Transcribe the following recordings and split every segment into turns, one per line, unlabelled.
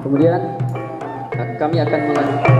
Kemudian kami akan melanjutkan.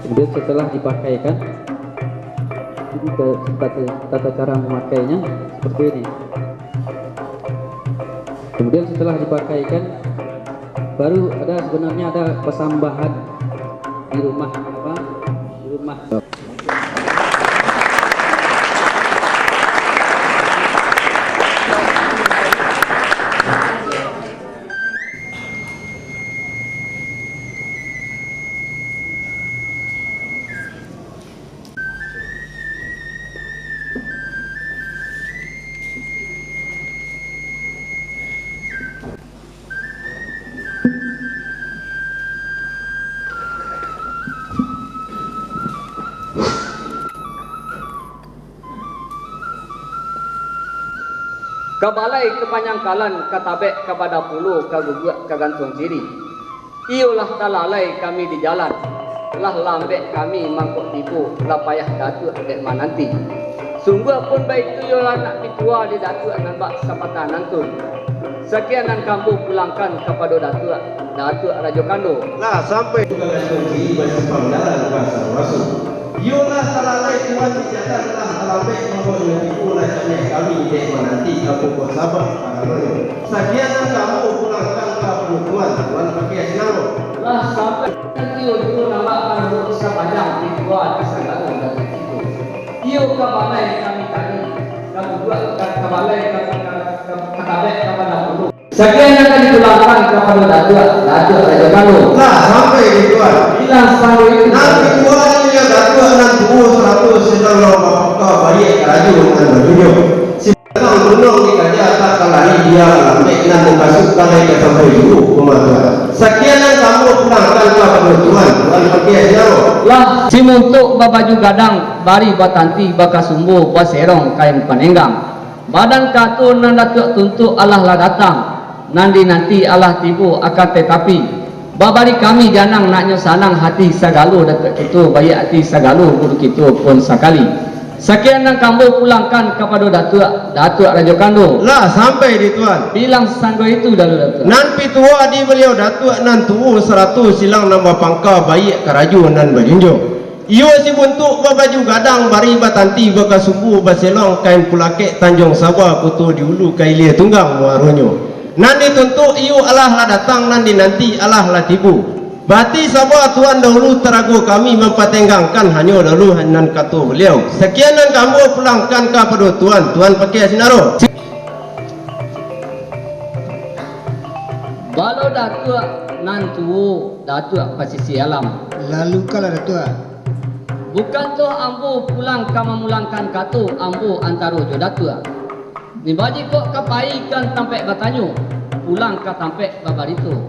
Kemudian setelah dipakaikan, ini tata cara memakainya seperti ini. Kemudian setelah dipakaikan, baru sebenarnya ada pesambahan di rumah di rumah.
Ke balai kepanyangkalan katabek kepada pulu kagugut kagantung diri. Iolah talalai kami di jalan. Lah lambek kami mangkuk tipu lah payah datuk dek mananti. Sungguh pun baik tu yolah nak ditua di datuk nambak sapatan nantun. Sekianan kampung pulangkan kepada datuk Rajo Kando.
Nah sampai kagantung diri masih pangdalan bahasa masuk. Yolah salalai tuan dijadikan telah alabek membuat ibu lah kami dek menanti aku bersabar para sekian kamu pulangkan ke penutuan tuan pakai senang
lah sampai itu nama kan sepanjang dibuat segala dan itu. Iyo kabalai kami buat kabalai kabalai kepada dulu. Sekian yang akan dipulangkan kepada datuk Raja Kalu.
lah sampai di tuan
Bilang sampai itu.
nanti tuan ini datuk nan tubuh 100 sedang lomba bayi raju dan berjujur si datang gunung di kaja tak kalari dia alambek dan memasukkan ke sampai dulu pematuan sekian yang kamu pulangkan ke penutuan tuan pakai senang
Lah si muntuk babaju gadang bari batanti baka sumbu baserong kain panenggang badan katun nan datuk tuntuk Allah lah datang nanti Allah tibu akan tetapi babari kami janang naknyo sanang hati sagalu datuk itu bayi hati sagalu guru kita pun sekali sekian yang kamu pulangkan kepada datuk Raja Kando
lah sampai di tuan
bilang sanggo itu dalu datuk
nan pitua di beliau datuk nan tubuh 100 silang nama pangka bayi keraju nan berjunjung iyo si buntuk babaju gadang bari batanti baka subuh baselong kain pulake Tanjung Sabah kutu diulu kailia tunggang waronyo nan dituntut iyo Allah lah datang nan dinanti Allah lah tibu berarti Sabah tuan dahulu teragu kami mempertenggangkan hanya dahulu nan kata beliau sekian yang kamu pulangkan kepada tuan pakai sinaro
balau datuk nan tuwo datuk pasisi alam
Lalu kalau datuk
bukan tu ambu pulang kama mulangkan katu ambu antaro jo datuk ni baji kok kapaikan tampek batanyo pulang ka tampek babarito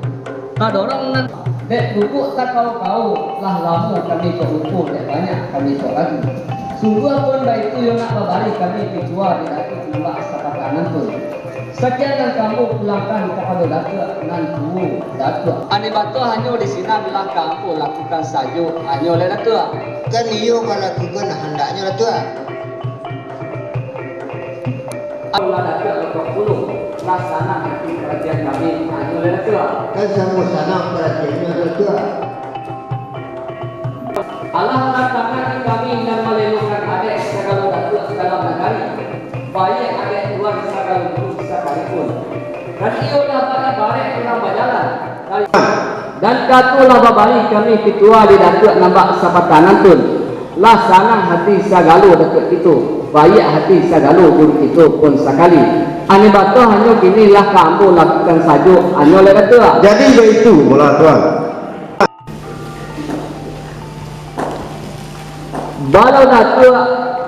ta dorong nan dek buku tak kau lah lamu kami ke buku dek banyak kami so lagi sungguh pun baik itu yang nak babari kami ketua di datuk nambah sepakanan tu sekian yang kamu pulangkan kepada datuk nan tu datuk ani batu hanya di sini bila kamu lakukan saja hanya oleh datuk
kan iyo kalau lakukan hendaknya datuk
Allah datuk berpuluh laksana hati kerajaan kami hanya oleh datuk
kan sama sana perhatiannya datuk
Allah katakan kami dan melelungkan adik segala datuk dalam negara baik adik tuan segala guru sekalipun dan ia dapat barek dalam berjalan dan katulah babali kami ketua di datuk nambak sapatanan tun lah sanang hati sagalu datuk itu baik hati sagalu guru itu pun sekali ani batu hanya kini lah kamu lakukan saja hanya oleh datuk
jadi begitu mula tuan
balau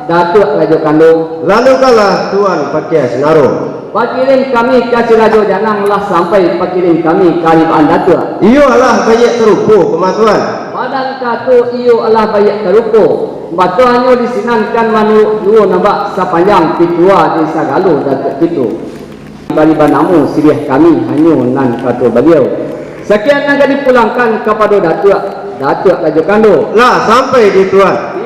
datuk Raja Kandung
lalu kalah tuan pakai senaro
pakirim kami kasih Raja Janang lah sampai pakirim kami karibaan datuk
iyo Allah banyak terupu kematuan
badan katu iyo Allah banyak terupu batu hanya disinankan manu dua nambak sepanjang pitua di Sagalu datuk itu bari banamu sirih kami hanya nan katu beliau sekian yang dipulangkan kepada datuk Raja Kandung
lah sampai di tuan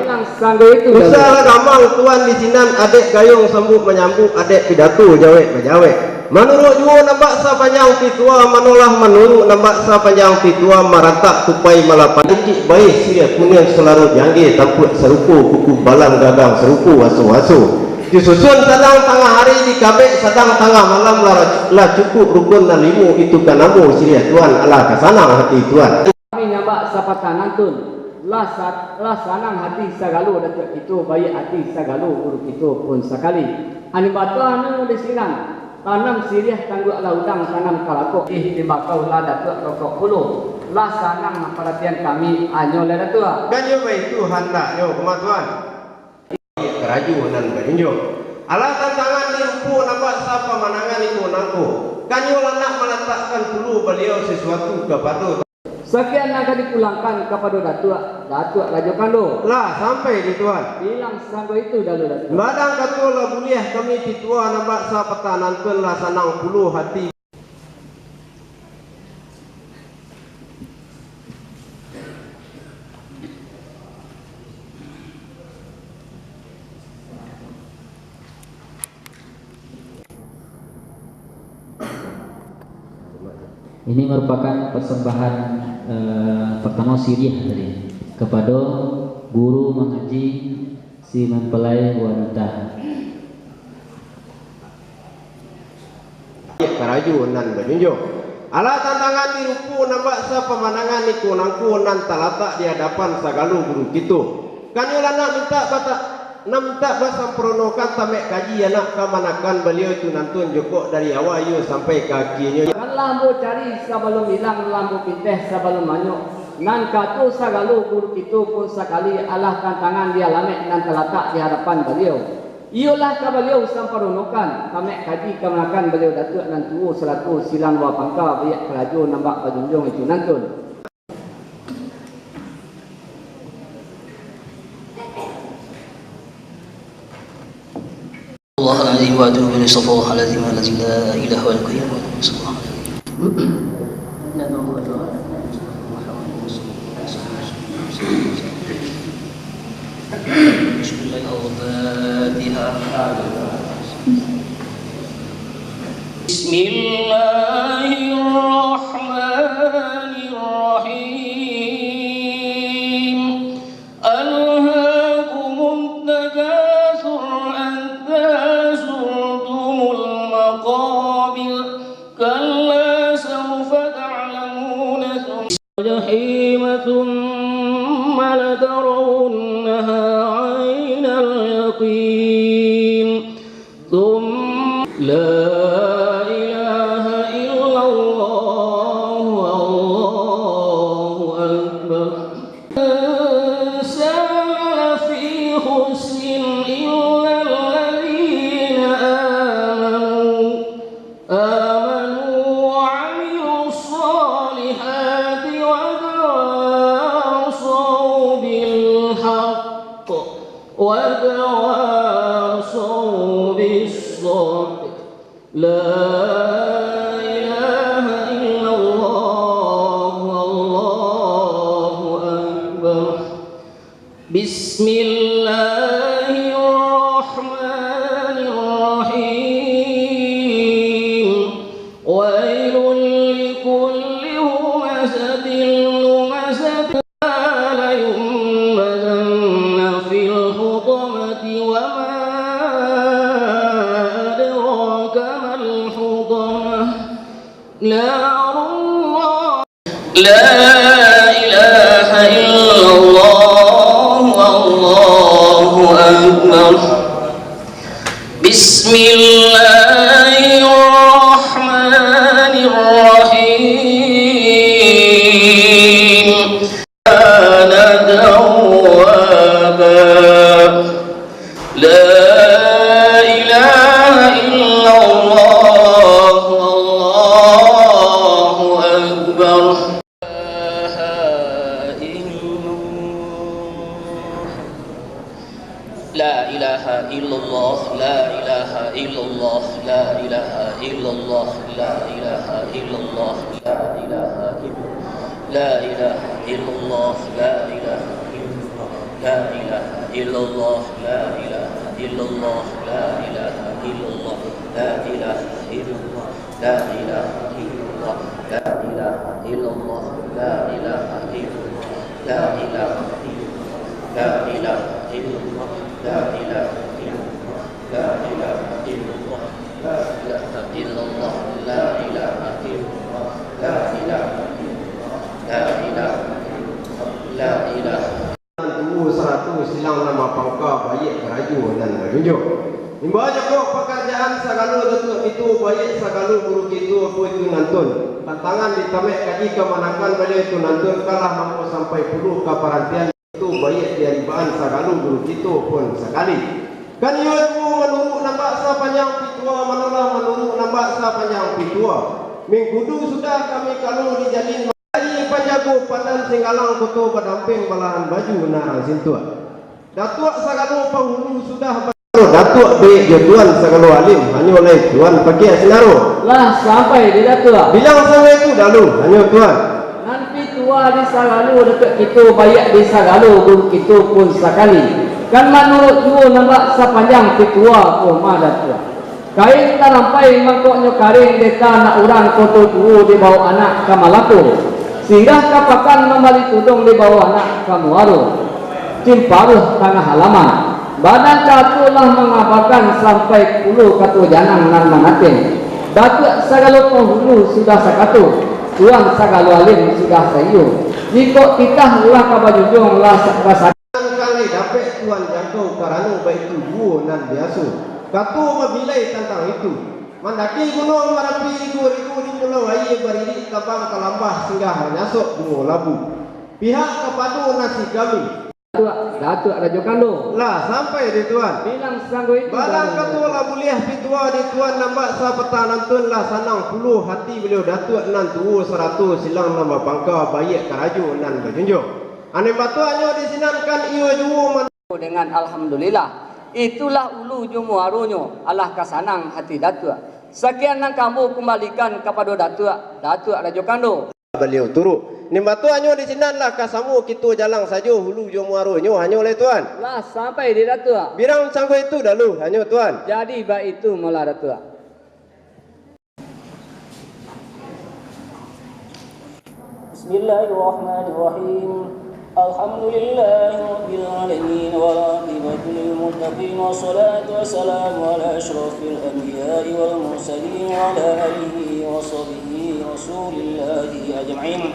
sanggo itu
usaha gamang tuan di sinan adik gayung sambut menyambut adik pidato jawek berjawek menurut jua nampak sepanjang pitua manulah menurut nampak sepanjang pitua maratap tupai malapan dikit baik siap kemudian selalu janggi takut serupu kuku balang gagang serupu wasu-wasu disusun sedang tengah hari di kabek sedang tengah malam lah cukup rukun dan limu itu kan namu siap tuan Allah kesanang hati tuan
kami nampak sapatanan tun lah sanang hati sagalu datuk itu baik hati sagalu urut itu pun sekali ani batu anu di sinang tanam sirih tangguh laudang tanam kalako di bakau lah datuk rokok puluh lah sanang perhatian kami anyo le datuk
dan juga itu hendaknya kematuan keraju dan berjunjung Allah tantangan limpu nampak siapa manangan itu nangku kanyo anak meletakkan dulu beliau sesuatu kepada
sekian akan dipulangkan kepada datuk Raja Kandung
lah sampai di tuan
bilang sanggo itu dalu datuk
badang katulah buliah kami pitua nampak sapata nantun lah sanang puluh hati
Ini merupakan persembahan pertama Siriah tadi kepada guru mengaji si mempelai wanita.
Karaju nan berjunjung. Ala tantangan dirupu nampak sa pemandangan niku nangku nan talatak di hadapan sagalu guru kitu. Kan yo nak minta bata namta basa pronokan tamek kaji anak kamanakan beliau itu nantun jokok dari awal yo sampai kakinya.
Kan lambu cari sebelum hilang, lambu pinteh sebelum manyuk. Nan katu sagalu guru itu pun sekali Allah tantangan dia lamek nan terletak di hadapan beliau. Iolah ka beliau samparonokan tamek kaji kamanakan beliau datuk nan tuo selatu silang wa pangka bayak keraju nambak bajunjung itu nantun.
الله العظيم وأتوب إليه صلى الله الذي لا إله إلا القيوم صلى الله عليه بسم الله الرحمن الرحيم ألهاكم التكاثر حتى زرتم المقابر كلا سوف تعلمون ثم الجحيم ثم لترونها عين اليقين ثم لا إله إلا الله والله أكبر سال في حسن إلا الذين آمنوا وعملوا الصالحات وتواصوا بالحق وتواصوا بالصبر لا إله إلا الله والله أكبر بسم الله الرحمن الرحيم ويل لكل همزة لمزة لينبذن في الحطمة وما أدراك ما الحطمة نار الله لا إله إلا الله والله أكبر بسم الله الرحمن الرحيم كان توابا لا إله إلا الله والله أكبر لا إله إلا الله لا إله إلا الله لا إله إلا الله لا إله إلا الله لا إله إلا لا إله إلا الله لا إله لا إله إلا الله لا إله إلا الله لا إله إلا الله لا إله إلا الله لا إله إلا الله لا إله إلا الله لا إله إلا الله لا إله لا إله إلا الله لا إله إلا الله لا إله إلا الله لا إله إلا الله لا إله إلا الله لا إله لا إله لا إله
Tubuh 100 silang nama pangka baik keraju dan berjunjung. Imba joko pekerjaan sagalu datuk itu baik sagalu guru itu apa itu nantun. Tantangan ditamek kaji kemanakan beliau itu nantun kalah mampu sampai puluh kaparantian itu baik dari bahan sagalu guru itu pun sekali. Kan ia itu menurut nampak sa panjang pitua manulah menurut nampak sa panjang pitua. Minggudu sudah kami kalau dijalin dari panjago padan singgalang koto berdamping balahan baju narang sintua. Datuk sagalu penghulu sudah datuk baik tuan sagalu alim hanya oleh tuan pakai senaro.
Lah sampai di datuk.
Bilang sama itu dalu hanya tuan.
Nanti tua di sagalu dekat kita bayak di sagalu guru kita pun sekali. Kan menurut you nampak sepanjang pitua pun ada tua. Kain tak sampai mangkoknya karing deta nak orang koto tua di bawah anak kamalaku. Sehingga kapakan membalik tudung di bawah anak kamuaru. cimparuh tanah halaman. Badan katulah mengabarkan sampai puluh katu janang nan manatin. Datuk sagalo penghulu sudah sakatu, tuan sagalo alim sudah sayu. Jika titah lah kabajujung lah rasa
kali dapat tuan jangkau karanu baik itu buo nan biasa. Katu mabilai tentang itu. Mandaki gunung marapi ribu-ribu di pulau air berdiri tabang kalambah singgah menyasuk bungo labu. Pihak kepadu nasi kami.
Datuk Raja Kando.
Lah sampai di tuan.
Bilang sanggup itu.
Balang ketua lah buliah pitua di tuan nampak sapeta nantun lah sanang puluh hati beliau Datuk nan tuhu 100 silang nama bangka baik karaju nan berjunjung. Ane batuannya disinankan iyo juwo
dengan alhamdulillah. Itulah ulu jumuarunyo Allah kasanang hati Datuk. Sekian yang kamu kembalikan kepada Datuk Raja Kando.
Beliau turut. Ni batuannya disinanlah kasamu kita jalan saja hulu jumuarunyo hanya oleh tuan.
Lah sampai di Datuk.
Birang sanggup itu dahulu hanya tuan.
Jadi baik itu mula Datuk.
Bismillahirrahmanirrahim. Alhamdulillahi Rabbil Alamin wal-aqibatu lil-muttaqin wassalatu wassalamu ala asyrafil anbiya'i wal mursalin wa ala alihi wa sahbihi rasulillahi ajma'in.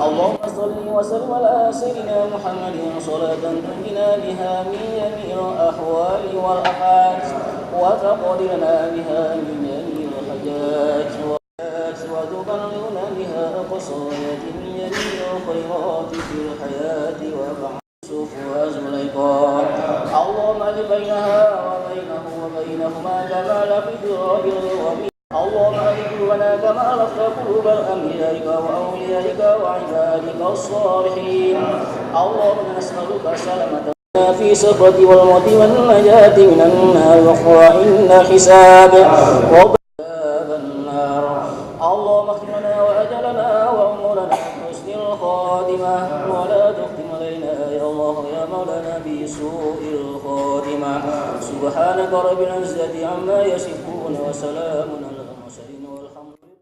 Allahumma salli wa sallim ala sayyidina Muhammadin salatan tunjina biha min jami'il ahwali wal afat wa taqdirna biha min jami'il hajat wa tuballighuna biha aqsayati min jami'il khairat fil hayati wa ba'suf wa zulaikha. Allahumma li bainaha wa bainahu wa bainahuma kama la fidrabil ghami. Allahumma qulubana kama alafta qulubal anbiya'ika wa awliyaika wa ibadika as-salihin. Allahumma nas'aluka salamata في سفرة والموت والنجاة من النار وعند حساب وباب النار. اللهم اختم لنا وأجلنا وأمورنا بحسن الخاتمة ولا تختم علينا يا الله يا مولانا بسوء الخاتمة. سبحانك رب العزة عما يصفون وسلام